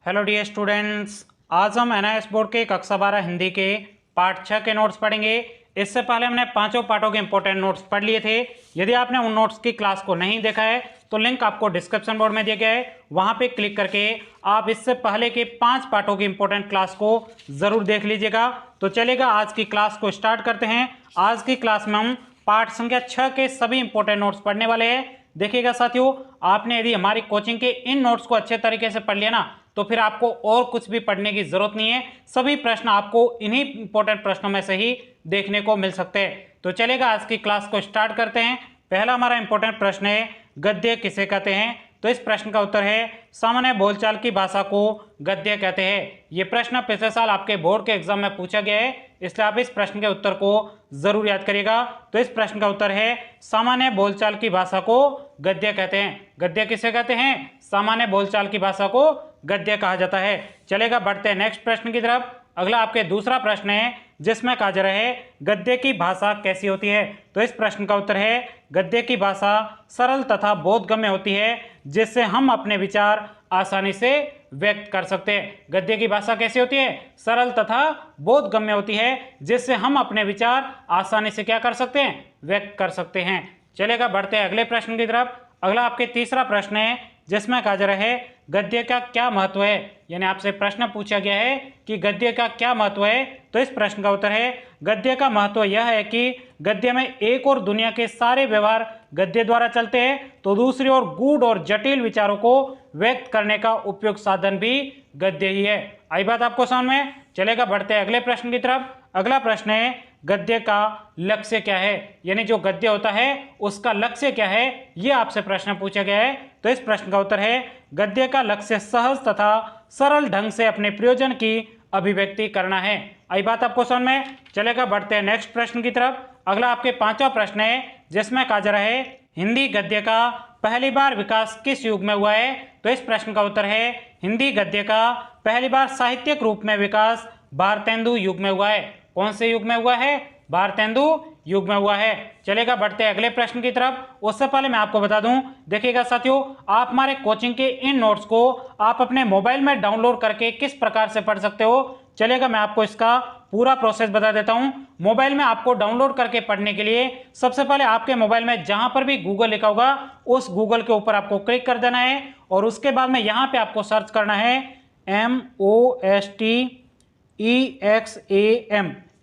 Hello dear students, आज हम NIS board के कक्षा 12 हिंदी के पार्ट 6 के नोट्स पढ़ेंगे। इससे पहले हमने पांचों पार्टों के इंपॉर्टेंट नोट्स पढ़ लिए थे। यदि आपने उन नोट्स की क्लास को नहीं देखा है तो लिंक आपको डिस्क्रिप्शन बोर्ड में दिया गया है, वहां पे क्लिक करके आप इससे पहले के 5 पार्टों की इंपॉर्टेंट क्लास को जरूर देख लीजिएगा। तो चलेगा, आज की क्लास को स्टार्ट करते हैं। आज की क्लास में हम पार्ट संख्या 6 के सभी इंपॉर्टेंट नोट्स पढ़ने वाले हैं। देखिएगा साथियों, आपने यदि हमारी कोचिंग के इन नोट्स को अच्छे तरीके से पढ़ लिया ना, तो फिर आपको और कुछ भी पढ़ने की जरूरत नहीं है। सभी प्रश्न आपको इन्हीं इंपॉर्टेंट प्रश्नों में से ही देखने को मिल सकते हैं। तो चलेगा, आज की क्लास को स्टार्ट करते हैं। पहला हमारा इंपॉर्टेंट प्रश्न है, गद्य किसे कहते हैं? तो इस प्रश्न का उत्तर है, सामान्य बोलचाल की भाषा को गद्य कहते हैं। यह प्रश्न पिछले साल आपके बोर्ड के एग्जाम में पूछा गया है, इसलिए आप इस प्रश्न के उत्तर को जरूर याद करिएगा। तो इस प्रश्न का उत्तर है, सामान्य बोलचाल की भाषा को गद्य कहते हैं। गद्य किसे कहते हैं? सामान्य बोलचाल की भाषा को गद्य कहा जाता है। चलेगा, बढ़ते हैं नेक्स्ट प्रश्न की तरफ। अगला आपके दूसरा प्रश्न है, जिसमें कहा जा रहा है, गद्य की भाषा कैसी होती है? तो इस प्रश्न का उत्तर है, गद्य की भाषा सरल तथा बोधगम्य होती है, जिससे हम अपने विचार आसानी से व्यक्त कर सकते हैं। गद्य की भाषा कैसी होती है? सरल तथा बोधगम्य होती है, जिससे हम अपने विचार आसानी से क्या कर सकते हैं? व्यक्त कर सकते हैं। चलेगा, बढ़ते हैं अगले प्रश्न की तरफ। अगला आपके तीसरा प्रश्न है, जिसमें कहा जा रहा है, गद्य का क्या महत्व है? यानी आपसे प्रश्न पूछा गया है कि गद्य का क्या महत्व है। तो इस प्रश्न का उत्तर है, गद्य का महत्व यह है कि गद्य में एक और दुनिया के सारे व्यवहार गद्य द्वारा चलते हैं, तो दूसरी ओर गूढ़ और जटिल विचारों को व्यक्त करने का उपयुक्त साधन भी गद्य ही है। आई बात आपको समझ में? चलेगा, बढ़ते हैं अगले प्रश्न की तरफ। अगला प्रश्न है, गद्य का लक्ष्य क्या है? यानी जो गद्य होता है उसका लक्ष्य क्या है, यह आपसे प्रश्न पूछा गया है। तो इस प्रश्न का उत्तर है, गद्य का लक्ष्य सहज तथा सरल ढंग से अपने प्रयोजन की अभिव्यक्ति करना है। आई बात आपको समझ में? चलेगा, बढ़ते हैं नेक्स्ट प्रश्न की तरफ। अगला आपके पांचवा प्रश्न है, जिसमें कहा जा रहा है, हिंदी गद्य का पहली बार विकास किस युग में हुआ है? तो इस प्रश्न का उत्तर है, हिंदी गद्य का पहली बार साहित्यिक रूप में विकास भारतेंदु युग में हुआ है। कौन से युग में हुआ है? भारतेंदु युग में हुआ है। चलेगा, बढ़ते हैं अगले प्रश्न की तरफ। उससे पहले मैं आपको बता दूं, देखिएगा साथियों, आप हमारे कोचिंग के इन नोट्स को आप अपने मोबाइल में डाउनलोड करके किस प्रकार से पढ़ सकते हो। चलेगा, मैं आपको इसका पूरा प्रोसेस बता देता हूं। मोबाइल में आपको डाउनलोड करके पढ़ने के लिए सबसे पहले आपके मोबाइल में जहां पर भी गूगल लिखा होगा, उस गूगल के ऊपर आपको क्लिक कर देना है, और उसके बाद में यहां पे आपको सर्च करना है MOSTEXAM।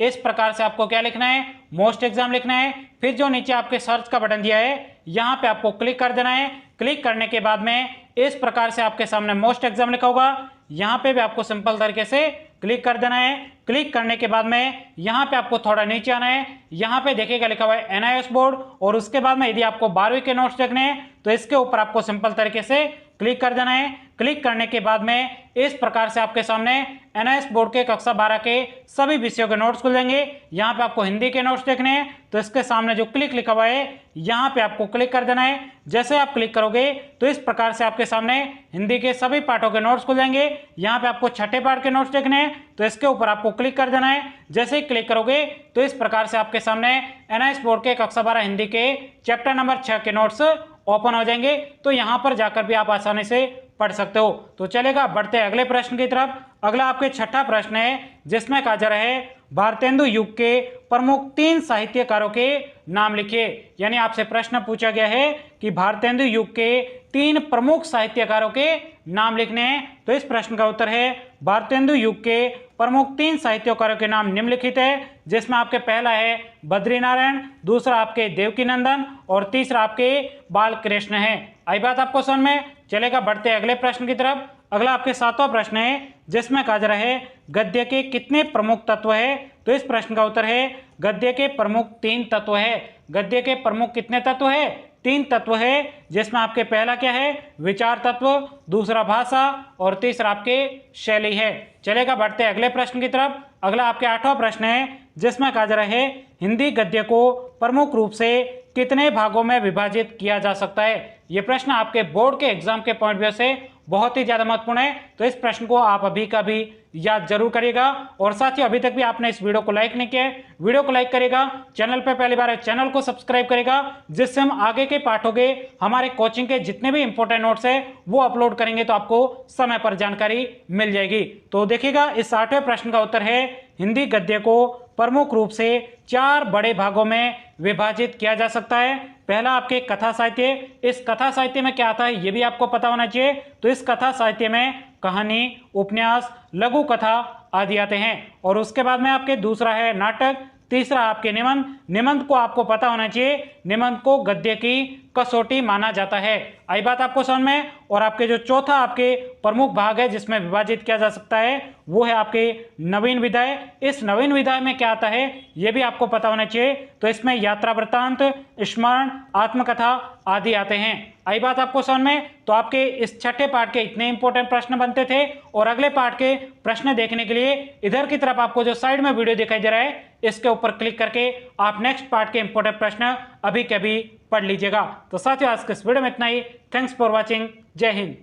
इस प्रकार से आपको क्या लिखना है? मोस्ट एग्जाम लिखना है। फिर जो नीचे आपके सर्च का बटन दिया है, यहां पे आपको क्लिक कर देना है। क्लिक करने के बाद में इस प्रकार से आपके सामने मोस्ट एग्जाम लिखा होगा, यहां पे भी आपको सिंपल तरीके से क्लिक कर देना है। क्लिक करने के बाद में यहां पे आपको थोड़ा नीचे आना है, यहां पे देखिएगा लिखा हुआ है एनआईएस बोर्ड, और उसके बाद में यदि आपको 12वीं के नोट्स देखने हैं तो इसके ऊपर आपको सिंपल तरीके से क्लिक कर देना है। क्लिक करने के बाद में इस प्रकार से आपके सामने एनआईएस बोर्ड के कक्षा 12 के सभी विषयों के नोट्स खुल जाएंगे। यहाँ पे आपको हिंदी के नोट्स देखने हैं, तो इसके सामने जो क्लिक लिखा हुआ है, यहाँ पे आपको क्लिक कर देना है। जैसे आप क्लिक करोगे तो इस प्रकार से आपके सामने हिंदी के सभी पाठों के नोट्स खुल जाएंगे। यहाँ पे आपको छठे पाठ के नोट्स देखने हैं, तो इसके ऊपर आपको क्लिक कर देना है। जैसे ही क्लिक करोगे तो इस प्रकार से आपके सामने एनआईएस बोर्ड के कक्षा 12 हिंदी के चैप्टर नंबर 6 के नोट्स ओपन हो जाएंगे। तो यहाँ पर जाकर भी आप आसानी से पढ़ सकते हो। तो चलेगा, बढ़ते हैं अगले प्रश्न की तरफ। अगला आपके छठा प्रश्न है, जिसमें कहा जा रहा है, भारतेंदु युग के प्रमुख 3 साहित्यकारों के नाम लिखिए। यानी आपसे प्रश्न पूछा गया है कि भारतेंदु युग के 3 प्रमुख साहित्यकारों के नाम लिखने हैं। तो इस प्रश्न का उत्तर है, भारतेंदु युग के प्रमुख 3 साहित्यकारों के नाम निम्नलिखित है, जिसमें आपके पहला है बद्रीनारायण, दूसरा आपके देवकीनंदन, और तीसरा आपके बालकृष्ण है। आई बात आपको समझ में? चलेगा, बढ़ते हैं अगले प्रश्न की तरफ। अगला आपके 7वां प्रश्न है, जिसमें कहा जा रहा है, गद्य के कितने प्रमुख तत्व है? तो इस प्रश्न का उत्तर है, गद्य के प्रमुख 3 तत्व है। गद्य के प्रमुख कितने तत्व है? 3 तत्व है, जिसमें आपके पहला क्या है? विचार तत्व, दूसरा भाषा, और तीसरा आपके शैली है। चलेगा, बढ़ते हैं अगले प्रश्न की तरफ। अगला आपके 8वां प्रश्न है, जिसमें कहा जा रहा है, हिंदी गद्य को प्रमुख रूप से कितने भागों में विभाजित किया जा सकता है? यह प्रश्न आपके बोर्ड के एग्जाम के पॉइंट ऑफ व्यू से बहुत ही ज़्यादा महत्वपूर्ण है। तो इस प्रश्न को आप अभी का भी याद जरूर करिएगा। और साथियों, अभी तक भी आपने इस वीडियो को लाइक नहीं किया है, वीडियो को लाइक करेगा, चैनल पर पहली बार है चैनल को सब्सक्राइब करेगा, जिससे हम आगे के पाठों के हमारे कोचिंग के जितने भी इंपॉर्टेंट नोट्स है वो अपलोड करेंगे तो आपको समय पर जानकारी मिल जाएगी। तो देखिएगा, इस 8वें प्रश्न का उत्तर है हिंदी गद्य को प्रमुख रूप से 4 बड़े भागों में विभाजित किया जा सकता है। पहला आपके कथा साहित्य। इस कथा साहित्य में क्या आता है ये भी आपको पता होना चाहिए। तो इस कथा साहित्य में कहानी, उपन्यास, लघु कथा आदि आते हैं। और उसके बाद में आपके दूसरा है नाटक, तीसरा आपके निबंध। निबंध को आपको पता होना चाहिए, निबंध को गद्य की कसौटी माना जाता है। आई बात आपको समझ में। और आपके जो चौथा आपके प्रमुख भाग है जिसमें विभाजित किया जा सकता है वो है आपके नवीन विधाय। इस नवीन विधाय में क्या आता है ये भी आपको पता होना चाहिए। तो इसमें यात्रा वृत्तांत, स्मरण, आत्मकथा आदि आते हैं। आई बात आपको समझ में। तो आपके इस छठे पार्ट के इतने इंपॉर्टेंट प्रश्न बनते थे। और अगले पार्ट के प्रश्न देखने के लिए इधर की तरफ आपको जो साइड में वीडियो दिखाई दे रहा है इसके ऊपर क्लिक करके आप नेक्स्ट पार्ट के इंपॉर्टेंट प्रश्न अभी के अभी पढ़ लीजिएगा। तो साथियों, आज के इस वीडियो में इतना ही। Thanks for watching. जय हिंद।